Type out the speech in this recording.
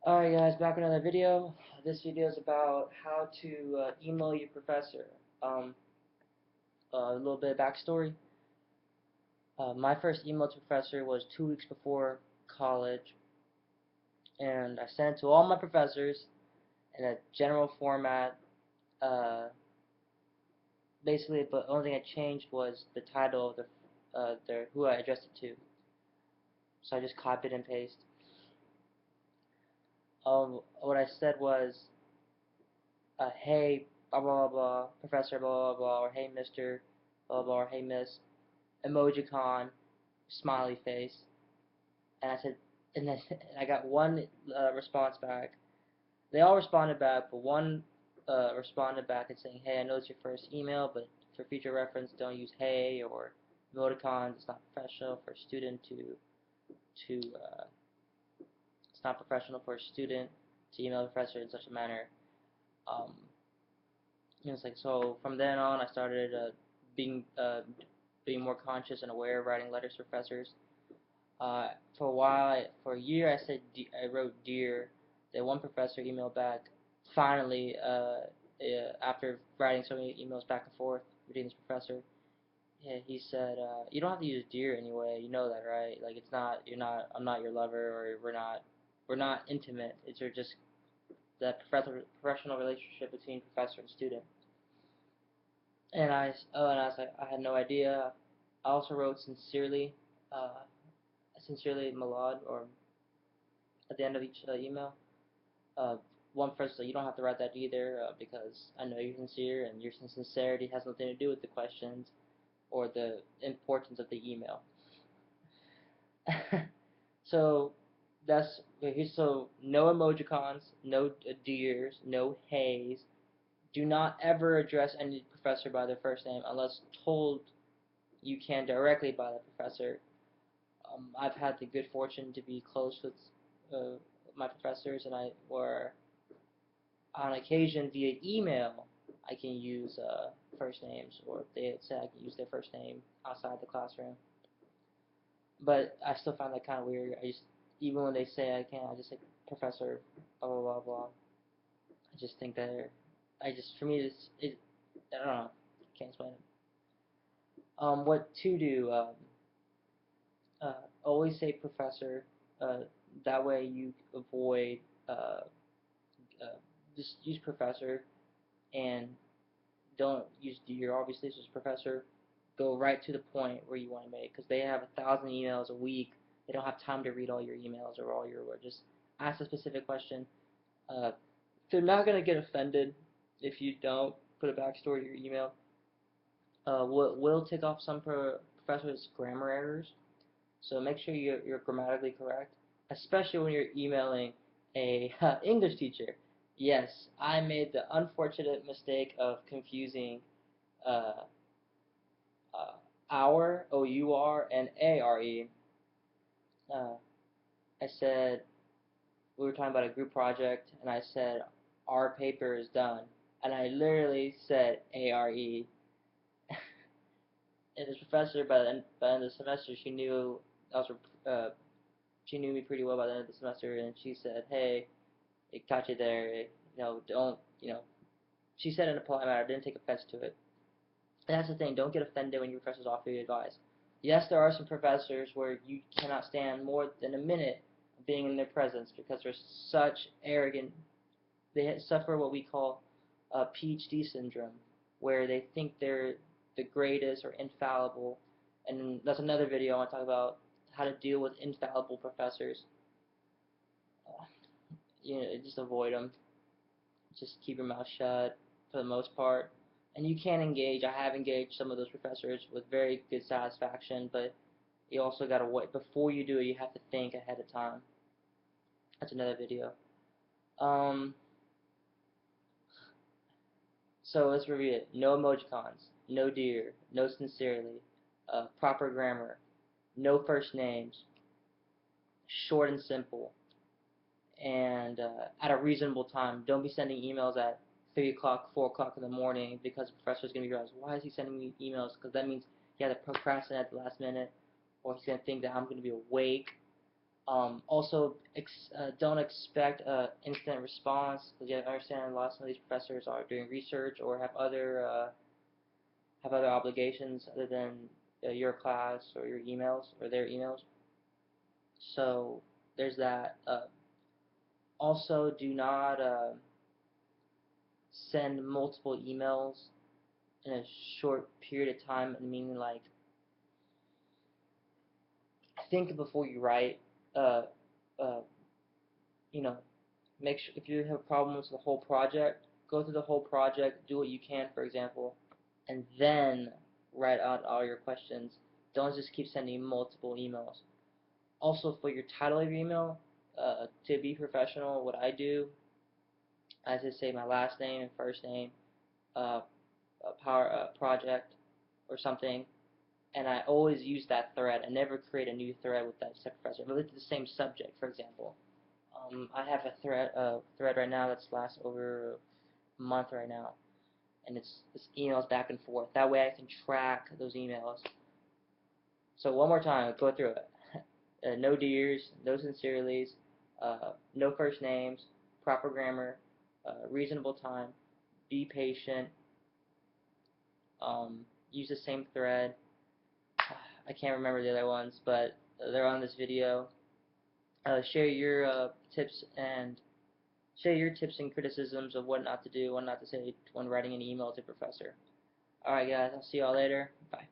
Alright guys, back with another video. This video is about how to email your professor. Um, a little bit of backstory. My first email to professor was 2 weeks before college, and I sent it to all my professors in a general format. Uh, Basically, but the only thing I changed was the title of the who I addressed it to. So I just copied and pasted. What I said was, hey, blah blah blah, Professor blah blah blah, or hey Mister blah blah, or hey Miss, Emojicon, smiley face, and I said, and then I got one response back. They all responded back, but one responded back and saying, hey, I know it's your first email, but for future reference, don't use hey or emoticons. It's not professional for a student to it's not professional for a student to email the professor in such a manner. Um, it's like, so from then on, I started being being more conscious and aware of writing letters to professors. For a while, for a year, I wrote dear. Then one professor emailed back. Finally, after writing so many emails back and forth between this professor, yeah, he said, "You don't have to use dear anyway. You know that, right? Like it's not. You're not. I'm not your lover, or we're not intimate. It's just that professional relationship between professor and student." And I was like, I had no idea. I also wrote sincerely, Malad, or at the end of each email. Uh, One person said, you don't have to write that either, because I know you're sincere, and your sincerity has nothing to do with the questions or the importance of the email. So so no emojicons, no dears, no hays. Do not ever address any professor by their first name unless told you can directly by the professor. I've had the good fortune to be close with my professors, and on occasion via email I can use first names, or if they say I can use their first name outside the classroom. But I still find that kind of weird. Even when they say I can, I just say Professor blah blah blah blah. I just think that for me I don't know, can't explain it. What to do? Always say Professor. Uh, that way you avoid uh, just use Professor, and don't use dear, obviously, so it's Professor. Go right to the point where you want to make, because they have 1,000 emails a week. They don't have time to read all your emails or all your words. Just ask a specific question. Uh, they're not going to get offended if you don't put a backstory to your email. What will tick off some professors' grammar errors, so make sure you're grammatically correct, especially when you're emailing a English teacher. Yes, I made the unfortunate mistake of confusing uh, uh, our, O-U-R, and A-R-E. Uh, I said, we were talking about a group project, and I said, our paper is done. And I literally said A-R-E. And this professor, by the end of the semester, I was, uh, she knew me pretty well by the end of the semester, and she said, hey, it caught you there, don't, she said it in a polite manner, didn't take offense to it. And that's the thing, don't get offended when your professors offer you advice. Yes, there are some professors where you cannot stand more than a minute of being in their presence because they're such arrogant. They suffer what we call PhD syndrome, where they think they're the greatest or infallible. And that's another video I want to talk about, how to deal with infallible professors. Uh, just avoid them. Just keep your mouth shut for the most part. And you can engage. I have engaged some of those professors with very good satisfaction, but you also gotta wait. Before you do it, you have to think ahead of time. That's another video. Um, so let's review it. No emojicons, no dear, no sincerely, proper grammar, no first names, short and simple, and at a reasonable time. Don't be sending emails at 3 o'clock, 4 o'clock in the morning, because the professor's going to be realized, why is he sending me emails? Because that means he had to procrastinate at the last minute, or he's going to think that I'm going to be awake. Also, don't expect instant response, because you have to understand a lot of some of these professors are doing research or have other obligations other than your class or your emails or their emails. So there's that. Also, do not send multiple emails in a short period of time. Meaning, like, think before you write. Uh, uh, you know, make sure if you have problems with the whole project, go through the whole project, do what you can, for example, and then write out all your questions. Don't just keep sending multiple emails. Also, for your title of your email, to be professional, what I do, I just say my last name and first name, uh, a power project or something, and I always use that thread. I never create a new thread with that separate professor. If it's the same subject, for example. I have a thread right now that's lasts over a month right now, and it's emails back and forth. That way I can track those emails. So one more time, go through it. No dears, no sincerelys, no first names, proper grammar, reasonable time, be patient, use the same thread. I can't remember the other ones, but they're on this video. Share your tips and share your tips and criticisms of what not to do, what not to say when writing an email to a professor. Alright guys, I'll see y'all later. Bye.